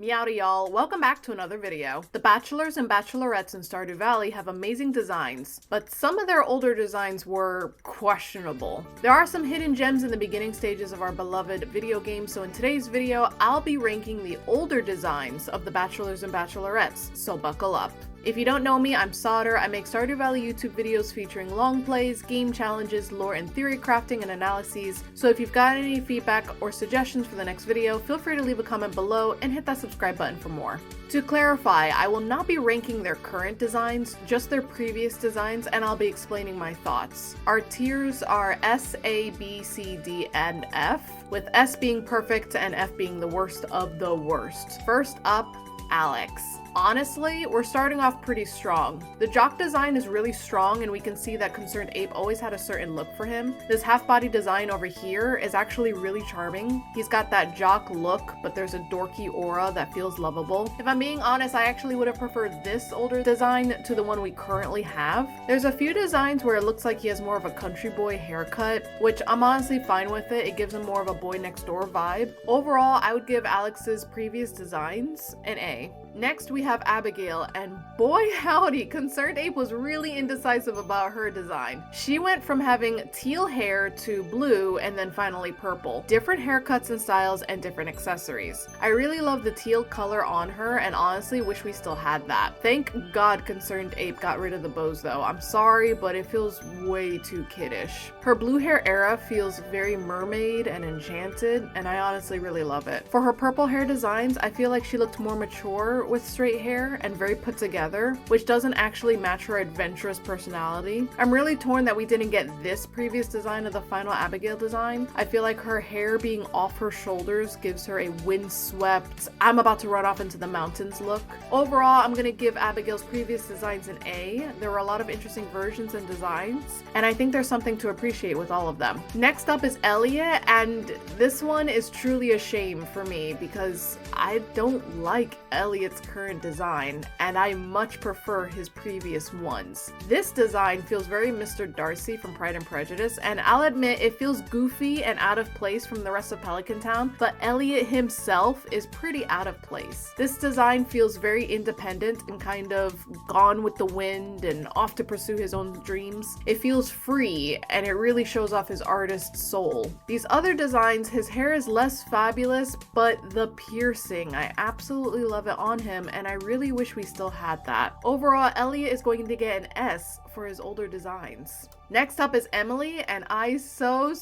Meowdy y'all, welcome back to another video. The bachelors and bachelorettes in Stardew Valley have amazing designs, but some of their older designs were questionable. There are some hidden gems in the beginning stages of our beloved video game, so in today's video, I'll be ranking the older designs of the bachelors and bachelorettes, so buckle up. If you don't know me, I'm Sauter. I make Stardew Valley YouTube videos featuring long plays, game challenges, lore and theory crafting and analyses. So if you've got any feedback or suggestions for the next video, feel free to leave a comment below and hit that subscribe button for more. To clarify, I will not be ranking their current designs, just their previous designs, and I'll be explaining my thoughts. Our tiers are S, A, B, C, D, and F, with S being perfect and F being the worst of the worst. First up, Alex. Honestly, we're starting off pretty strong. The jock design is really strong and we can see that Concerned Ape always had a certain look for him. This half-body design over here is actually really charming. He's got that jock look, but there's a dorky aura that feels lovable. If I'm being honest, I actually would have preferred this older design to the one we currently have. There's a few designs where it looks like he has more of a country boy haircut, which I'm honestly fine with it. It gives him more of a boy next door vibe. Overall, I would give Alex's previous designs an A. Next, we have Abigail, and boy howdy, Concerned Ape was really indecisive about her design. She went from having teal hair to blue and then finally purple. Different haircuts and styles and different accessories. I really love the teal color on her and honestly wish we still had that. Thank God Concerned Ape got rid of the bows though. I'm sorry, but it feels way too kiddish. Her blue hair era feels very mermaid and enchanted, and I honestly really love it. For her purple hair designs, I feel like she looked more mature with straight hair and very put together, which doesn't actually match her adventurous personality. I'm really torn that we didn't get this previous design of the final Abigail design. I feel like her hair being off her shoulders gives her a windswept, I'm about to run off into the mountains look. Overall, I'm gonna give Abigail's previous designs an A. There were a lot of interesting versions and designs, and I think there's something to appreciate with all of them. Next up is Elliot, and this one is truly a shame for me because I don't like Elliot's current design, and I much prefer his previous ones. This design feels very Mr. Darcy from Pride and Prejudice, and I'll admit it feels goofy and out of place from the rest of Pelican Town, but Elliot himself is pretty out of place. This design feels very independent and kind of gone with the wind and off to pursue his own dreams. It feels free, and it really shows off his artist soul. These other designs, his hair is less fabulous, but the piercing, I absolutely love it on him, and I really wish we still had that. Overall, Elliot is going to get an S for his older designs. Next up is Emily, and I so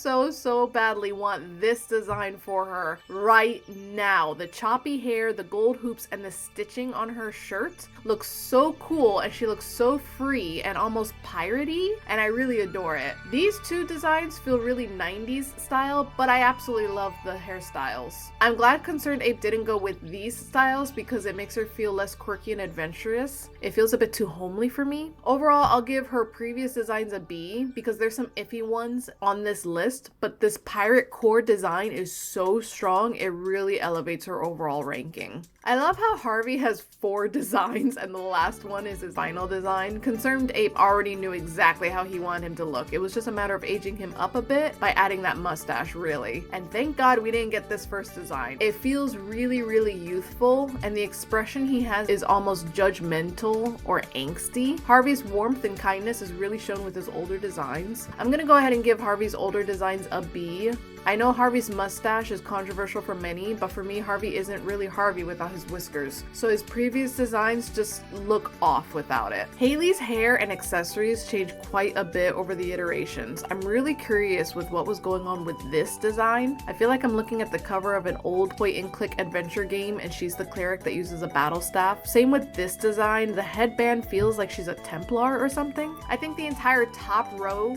badly want this design for her right now. The choppy hair, the gold hoops, and the stitching on her shirt looks so cool, and she looks so free and almost piratey, and I really adore it. These two designs feel really 90s style, but I absolutely love the hairstyles. I'm glad Concerned Ape didn't go with these styles because it makes her feel less quirky and adventurous. It feels a bit too homely for me. Overall, I'll give her previous designs a B because there's some iffy ones on this list, but this pirate core design is so strong, it really elevates her overall ranking. I love how Harvey has 4 designs and the last one is his final design. Concerned Ape already knew exactly how he wanted him to look. It was just a matter of aging him up a bit by adding that mustache, really. And thank God we didn't get this first design. It feels really youthful, and the expression he has is almost judgmental or angsty. Harvey's warmth and kindness is really shown with his older designs. I'm gonna go ahead and give Harvey's older designs a B. I know Harvey's mustache is controversial for many, but for me, Harvey isn't really Harvey without his whiskers, so his previous designs just look off without it. Haley's hair and accessories changed quite a bit over the iterations. I'm really curious with what was going on with this design. I feel like I'm looking at the cover of an old point-and-click adventure game, and she's the cleric that uses a battle staff. Same with this design. The headband feels like she's a Templar or something. I think the entire top row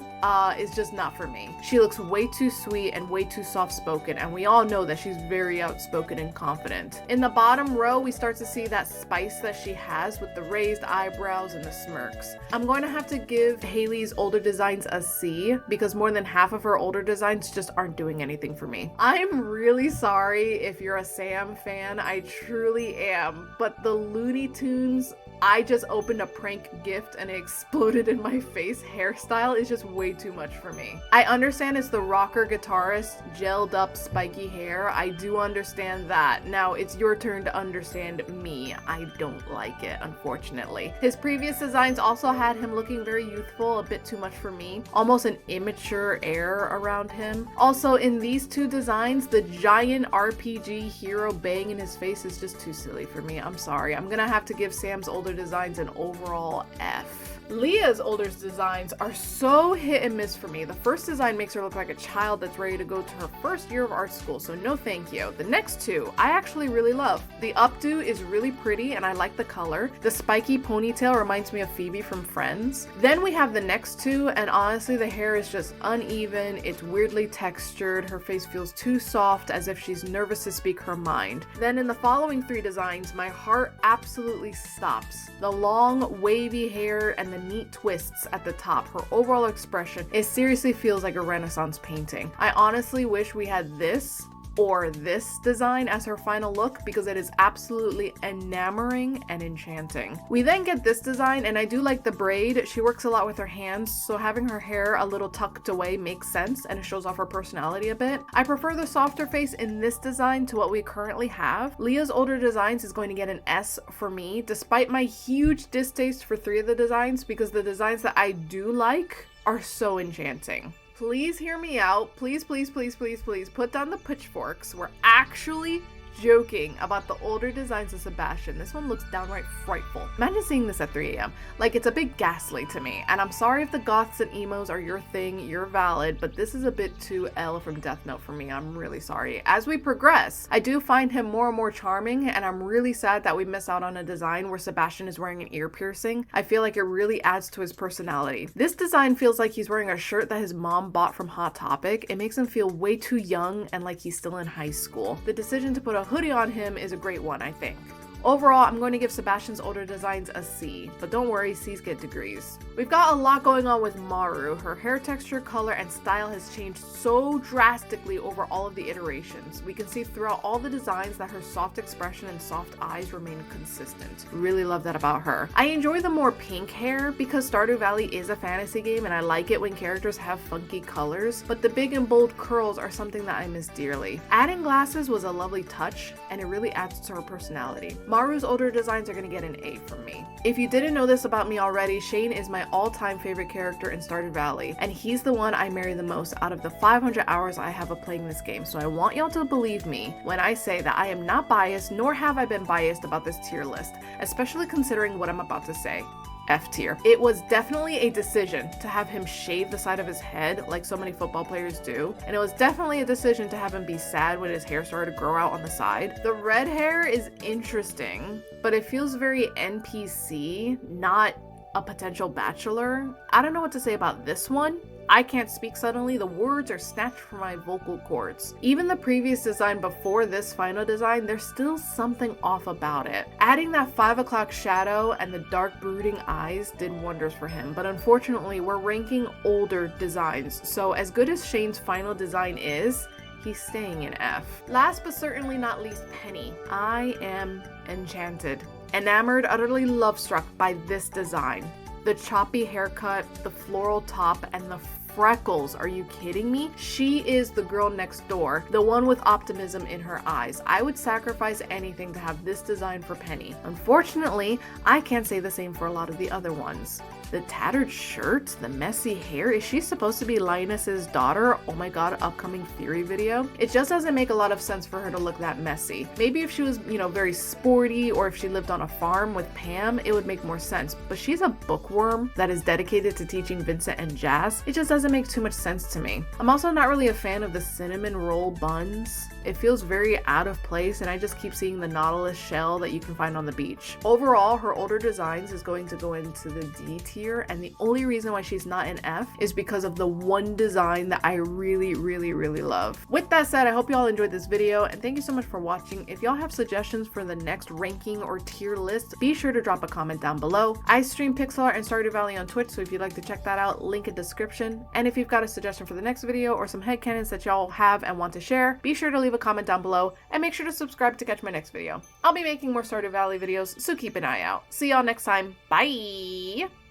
is just not for me. She looks way too sweet and way too soft-spoken, and we all know that she's very outspoken and confident. In the bottom row, we start to see that spice that she has with the raised eyebrows and the smirks. I'm going to have to give Haley's older designs a C because more than half of her older designs just aren't doing anything for me. I'm really sorry if you're a Sam fan, I truly am, but the Looney Tunes I just opened a prank gift and it exploded in my face hairstyle is just way too much for me. I understand it's the rocker guitarist, gelled up spiky hair. I do understand that. Now it's your turn to understand me. I don't like it, unfortunately. His previous designs also had him looking very youthful, a bit too much for me. Almost an immature air around him. Also, in these two designs, the giant RPG hero bang in his face is just too silly for me. I'm sorry. I'm gonna have to give Sam's older designs an overall F. Leah's older designs are so hit and miss for me. The first design makes her look like a child that's ready to go to her first year of art school, so no thank you. The next two, I actually really love. The updo is really pretty and I like the color. The spiky ponytail reminds me of Phoebe from Friends. Then we have the next two, and honestly the hair is just uneven, it's weirdly textured, her face feels too soft as if she's nervous to speak her mind. Then in the following three designs, my heart absolutely stops. The long, wavy hair and the neat twists at the top. Her overall expression, it seriously feels like a Renaissance painting. I honestly wish we had this or this design as her final look because it is absolutely enamoring and enchanting. We then get this design, and I do like the braid. She works a lot with her hands, so having her hair a little tucked away makes sense and it shows off her personality a bit. I prefer the softer face in this design to what we currently have. Leah's older designs is going to get an S for me, despite my huge distaste for three of the designs, because the designs that I do like are so enchanting. Please hear me out. Please, please, please, please, please put down the pitchforks. We're actually joking about the older designs of Sebastian. This one looks downright frightful. Imagine seeing this at 3 a.m. Like, it's a bit ghastly to me. And I'm sorry if the goths and emos are your thing, you're valid, but this is a bit too L from Death Note for me. I'm really sorry. As we progress, I do find him more and more charming, and I'm really sad that we miss out on a design where Sebastian is wearing an ear piercing. I feel like it really adds to his personality. This design feels like he's wearing a shirt that his mom bought from Hot Topic. It makes him feel way too young and like he's still in high school. The decision to put a hoodie on him is a great one, I think. Overall, I'm going to give Sebastian's older designs a C, but don't worry, C's get degrees. We've got a lot going on with Maru. Her hair texture, color, and style has changed so drastically over all of the iterations. We can see throughout all the designs that her soft expression and soft eyes remain consistent. Really love that about her. I enjoy the more pink hair because Stardew Valley is a fantasy game and I like it when characters have funky colors, but the big and bold curls are something that I miss dearly. Adding glasses was a lovely touch and it really adds to her personality. Maru's older designs are going to get an A from me. If you didn't know this about me already, Shane is my all-time favorite character in Stardew Valley, and he's the one I marry the most out of the 500 hours I have of playing this game, so I want y'all to believe me when I say that I am not biased, nor have I been biased about this tier list, especially considering what I'm about to say. F tier. It was definitely a decision to have him shave the side of his head like so many football players do, and it was definitely a decision to have him be sad when his hair started to grow out on the side. The red hair is interesting, but it feels very NPC, not a potential bachelor. I don't know what to say about this one. I can't speak suddenly, the words are snatched from my vocal cords. Even the previous design before this final design, there's still something off about it. Adding that 5 o'clock shadow and the dark brooding eyes did wonders for him, but unfortunately we're ranking older designs, so as good as Shane's final design is, he's staying in F. Last but certainly not least, Penny. I am enchanted, enamored, utterly love-struck by this design. The choppy haircut, the floral top, and the freckles. Are you kidding me? She is the girl next door, the one with optimism in her eyes. I would sacrifice anything to have this design for Penny. Unfortunately, I can't say the same for a lot of the other ones. The tattered shirt, the messy hair, is she supposed to be Linus's daughter? Oh my god, upcoming theory video. It just doesn't make a lot of sense for her to look that messy. Maybe if she was, very sporty, or if she lived on a farm with Pam, it would make more sense. But she's a bookworm that is dedicated to teaching Vincent and Jazz. It just doesn't make too much sense to me. I'm also not really a fan of the cinnamon roll buns. It feels very out of place, and I just keep seeing the nautilus shell that you can find on the beach. Overall, her older designs is going to go into the D tier, and the only reason why she's not an F is because of the one design that I really, really, really love. With that said, I hope y'all enjoyed this video, and thank you so much for watching. If y'all have suggestions for the next ranking or tier list, be sure to drop a comment down below. I stream pixel art and Stardew Valley on Twitch, so if you'd like to check that out, link in description. And if you've got a suggestion for the next video or some headcanons that y'all have and want to share, be sure to leave a comment down below and make sure to subscribe to catch my next video. I'll be making more Stardew Valley videos, so keep an eye out. See y'all next time. Bye!